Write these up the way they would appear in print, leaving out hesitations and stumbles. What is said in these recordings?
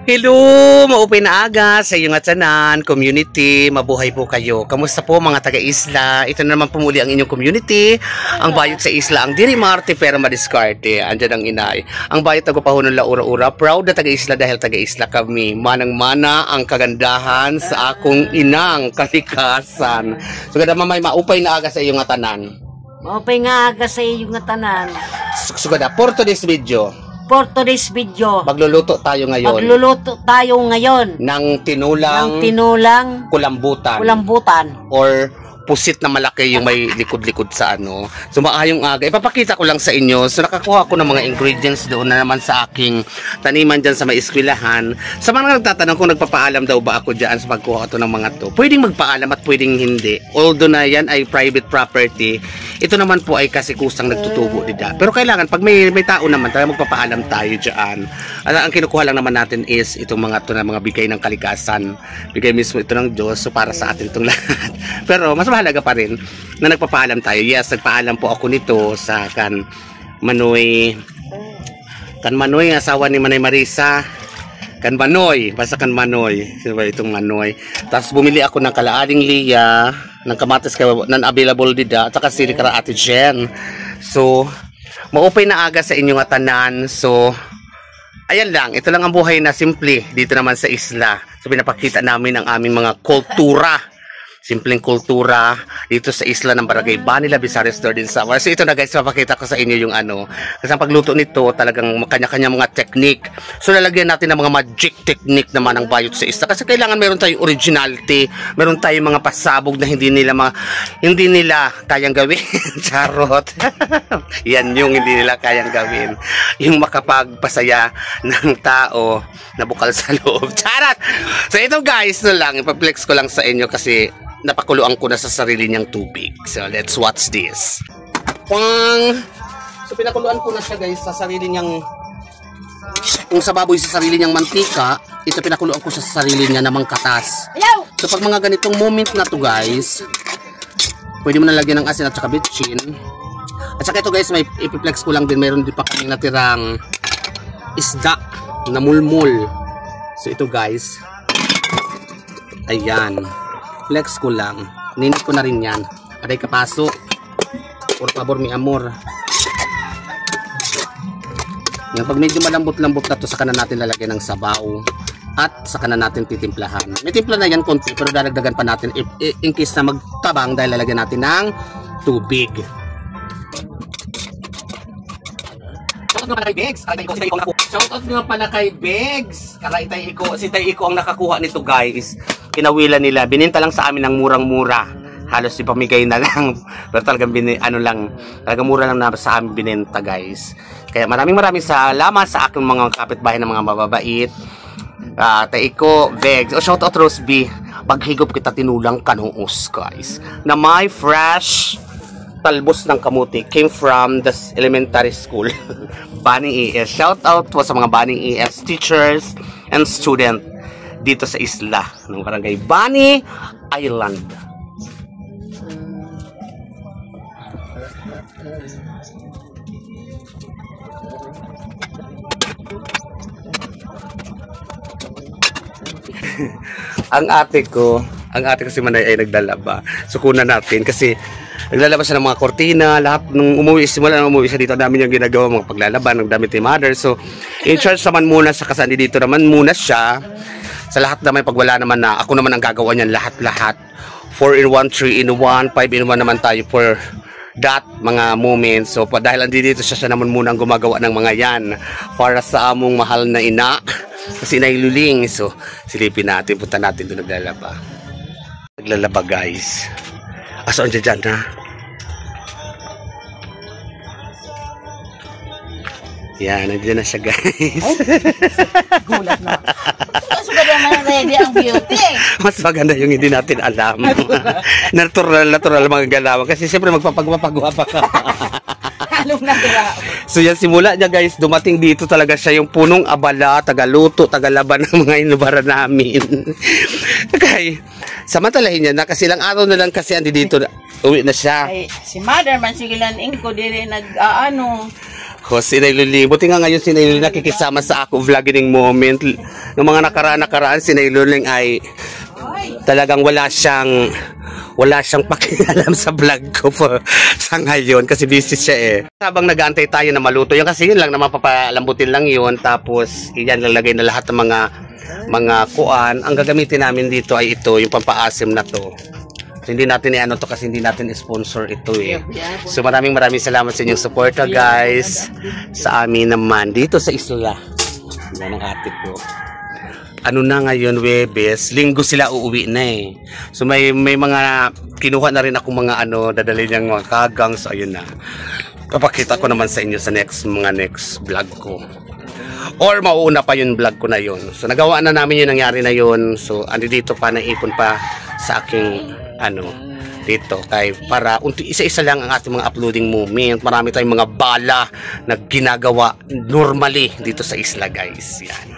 Hello, maupay na aga sa iyong atanan, community, mabuhay po kayo. Kamusta po mga taga-isla? Ito na naman pumuli ang inyong community. Ang bayot sa isla, ang diri marte pero madiskarte. Andyan ang inay. Ang bayot nagpapahunon la ura-ura. Proud na taga-isla dahil taga-isla kami. Manang-mana ang kagandahan sa akong inang kalikasan. So ganda mamay, maupay na aga sa iyong atanan. Maupay nga aga sa iyong atanan. So ganda, for today's video. For today's video, Magluluto tayo ngayon ng tinulang kulambutan or pusit na malaki yung may likod-likod sa ano. So maayong aga, ipapakita ko lang sa inyo. So nakakuha ko ng mga ingredients doon na naman sa aking taniman dyan sa may eskwelahan. Sa mga nagtatanong kung nagpapaalam daw ba ako dyan sa pagkuha ko to ng mga to, pwedeng magpaalam at pwedeng hindi. Although na yan ay private property, ito naman po ay kasi kusang nagtutubo dito. Pero kailangan pag may tao naman, talaga magpapaalam tayo dyan. Ang kinukuha lang naman natin is itong mga to na mga bigay ng kalikasan. Bigay mismo ito ng Diyos, so para sa atin itong lahat. Pero mas mahalaga pa rin na nagpapaalam tayo. Yes, nagpaalam po ako nito sa kan Manoy, asawa ni Manay Marisa. Kan Manoy, basta kan Manoy. Sino ba itong Manoy? Tapos bumili ako ng kalaaring liya, ng kamatis non-available dida, at saka sili kara Ate Jen. So, maupay na aga sa inyong atanan. So, ayan lang, ito lang ang buhay na simple dito naman sa isla. So, pinapakita namin ang aming mga kultura. Simpleng kultura dito sa isla ng Barangay Bani, Labisares, Northern Samar. So ito na guys, mapakita ko sa inyo yung ano. Kasi ang pagluto nito talagang kanya-kanya mga technique. So lalagyan natin ng mga magic technique naman ang bayot sa isla. Kasi kailangan meron tayong originality, meron tayong mga pasabog na hindi nila kayang gawin. Charot. Yan yung hindi nila kayang gawin. Yung makapagpasaya ng tao na bukal sa loob. Charot! So ito guys, na lang, ipaplex ko lang sa inyo kasi napakuluan ko na sa sarili niyang tubig. So, let's watch this. Pang! So, pinakuluan ko na siya guys sa sarili niyang, kung sa baboy sa sarili niyang mantika, ito pinakuluan ko siya sa sarili niya namang katas. So, pag mga ganitong moment na to guys, pwede mo na lagyan ng asin at saka bitchin. At saka ito guys, may ipiplex ko lang din, mayroon din pa kaming natirang isda na mulmul. So, ito guys, ayan. Flex ko lang. Ninit ko na rin yan. Aray kapaso. Por favor, mi amor. Yan, pag medyo malambot-lambot na to, saka na natin lalagyan ng sabaw. At saka na natin titimplahan. May timpla na yan konti, pero dadagdagan pa natin in case na magtabang dahil lalagyan natin ng tubig. Shoutout nga pala kay Begs. Shoutout nga pala kay Begs. Si Tay Iko ang nakakuha nito guys. Kinawilan nila, bininta lang sa amin ng murang-mura. Halos ipamigay na lang. Pero talagang talagang mura lang na sa amin bininta guys. Kaya maraming salamat sa aking mga kapitbahay ng mga mababait. Taiko, Vegs, shoutout Rose B. Paghigop kita tinulang kanuos guys. Na my fresh talbos ng kamuti came from the elementary school. Bani ES. Shoutout po sa mga Bani ES teachers and student dito sa isla ng Barangay Bani Island. ang ate ko si Manay ay naglalaba. So kunan natin kasi naglalaba siya ng mga kortina, lahat nung simula nung umuwi siya dito, dami niyang ginagawa, mga paglalaba, ng damit ni mother. So in charge naman muna sa kasandi dito naman muna siya. Sa lahat naman, pag wala naman na, ako naman ang gagawa niyan lahat-lahat. 4-in-1, 3-in-1, 5-in-1 naman tayo for that mga moments. So, dahil andito siya naman muna ang gumagawa ng mga yan para sa among mahal na ina. Kasi nailuling. So, silipin natin, punta natin doon naglalaba. Naglalaba guys. Aso ang dyan ha? Yan, nandiyan na siya guys. Gulat na. Mas maganda na ready ang beauty. Mas maganda yung hindi natin alam. Natural mga galawan. Kasi siyempre magpapagwa pa ka. Halong natural. So yan, simula niya guys, dumating dito talaga siya yung punong abala, tagaluto, tagalaban ng mga inubara namin. Okay, samantalahin niya na kasi lang araw na lang kasi andi dito, uwi na siya. Ay, si mother man sigilan ingko diri nag Ko si Nailuli. Buti nga ngayon si Nailuli nakikisama sa ako vlogging moment. Noong mga nakaraan si Nailuli ay talagang wala siyang pakialam sa vlog ko po sa ngayon kasi busy siya eh. Habang nag-aantay tayo na maluto yun kasi yun lang naman papalambutin lang yun tapos iyan lalagay na lahat ng mga kuan. Ang gagamitin namin dito ay ito yung pampaasim na to. So, hindi natin i-ano to kasi hindi natin sponsor ito eh. So maraming salamat sa inyong suporta guys sa amin naman dito sa isla. Yan ang ate ko. Ano na ngayon, Webes, linggo sila uuwi na eh. So may mga kinuha na rin ako mga dadali niyang mga kagang. So ayun na. Papakita ko naman sa inyo sa next vlog ko. Or mauuna pa yung vlog ko na yun. So nagawa na namin yung nangyari na yun. So andi dito pa, naipon pa sa aking dito kay para isa-isa lang ang ating mga uploading moment. Marami tayong mga bala na ginagawa normally dito sa isla guys. Yan.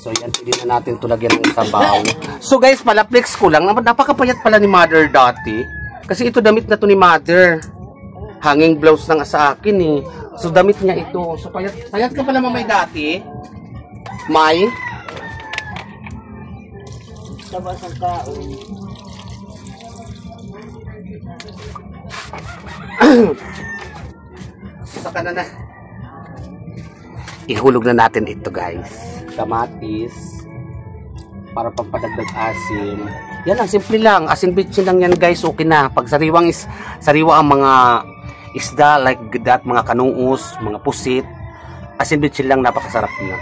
So yan, pwede na natin ito lagyan ng sabaw. So guys, palaplex ko lang. Napakapayat pala ni Mother dati. Kasi ito damit na to ni Mother. Hanging blouse lang sa akin eh. So damit niya ito. So payat ka pala mamay dati. May? Sabas ang kaon. Saka na. Ihulog na natin ito guys. Kamatis para pampadagdag asim. Yan lang, simple lang. Asin bitchin lang yan guys, okay na. Pag sariwa ang mga isda like that, mga kanuus, mga pusit. Asin bitchin lang, napakasarap na.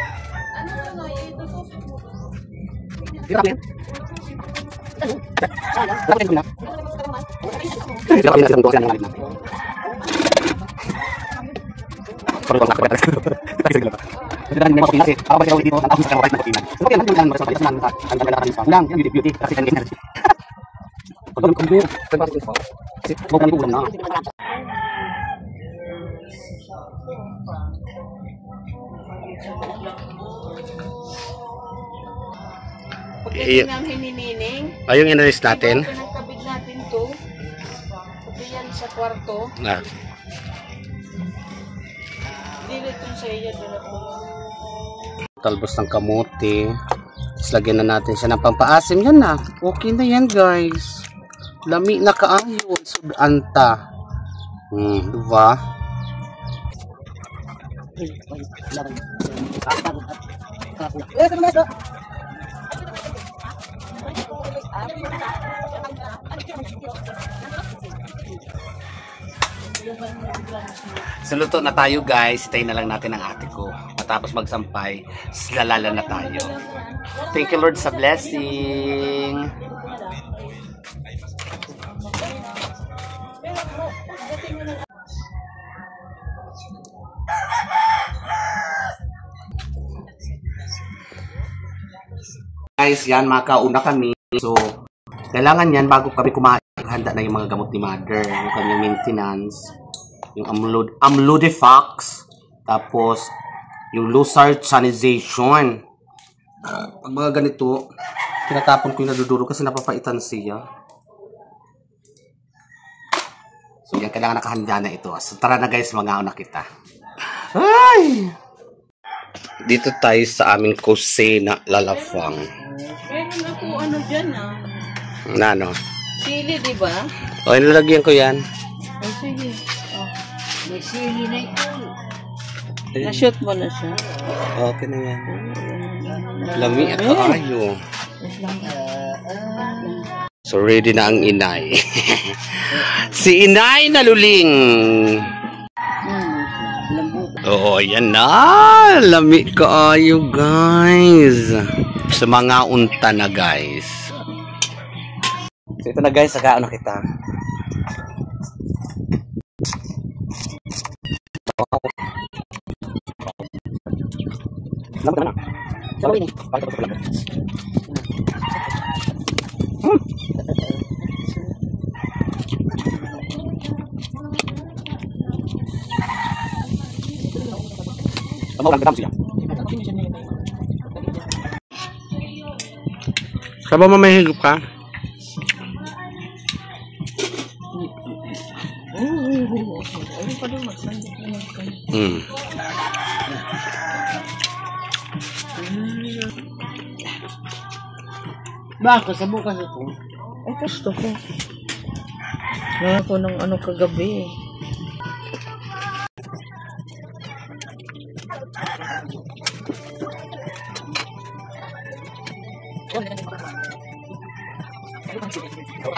Ayong inalis natin. Pinagtabig natin to. Pati yan sa kwarto. Diretong sa iya talbos ng kamote. Tapos lagyan na natin siya ng pampaasim. Yan na. Okay na yan guys. Lami na kaayon. Sudanta. Diba? So luto na tayo guys. Itayin na lang natin ang ate ko. Matapos magsampay, lalala na tayo. Thank you Lord sa blessing. Guys, yan makauna kami. So, kailangan yan bago kami kumain. Handa na yung mga gamot ni Mother, yung kanyang maintenance, yung Amlodifax, tapos yung Losartanization. Pag mga ganito, tinatapon ko yung naduduro kasi napapaitan siya. So yan, kailangan nakahanda na ito. So tara na guys, mga una kita. Ay! Dito tayo sa aming kusina, lalafang. Meron ako dyan Nano? Sili, di ba? O, nilalagyan ko yan. Ay, sige. May sili na ito. Na-shoot mo na siya. Okay na yan. Lami at kaayo. So ready na ang inay. Si Inay Naluling. Oo, yan na. Lami kaayo guys. Sa mga unta na guys. So ito na guys, saka ano kita. Saba mo may higop ka? Mm. Bakit? Sa bukas ito? Ay, gusto ko. Ngayon ko ng ano kagabi.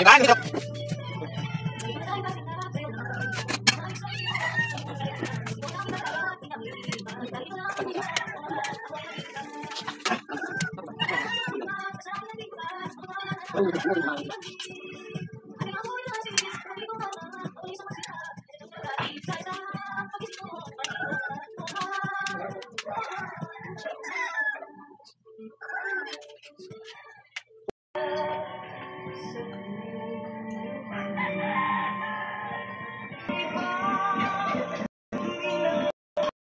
Ay,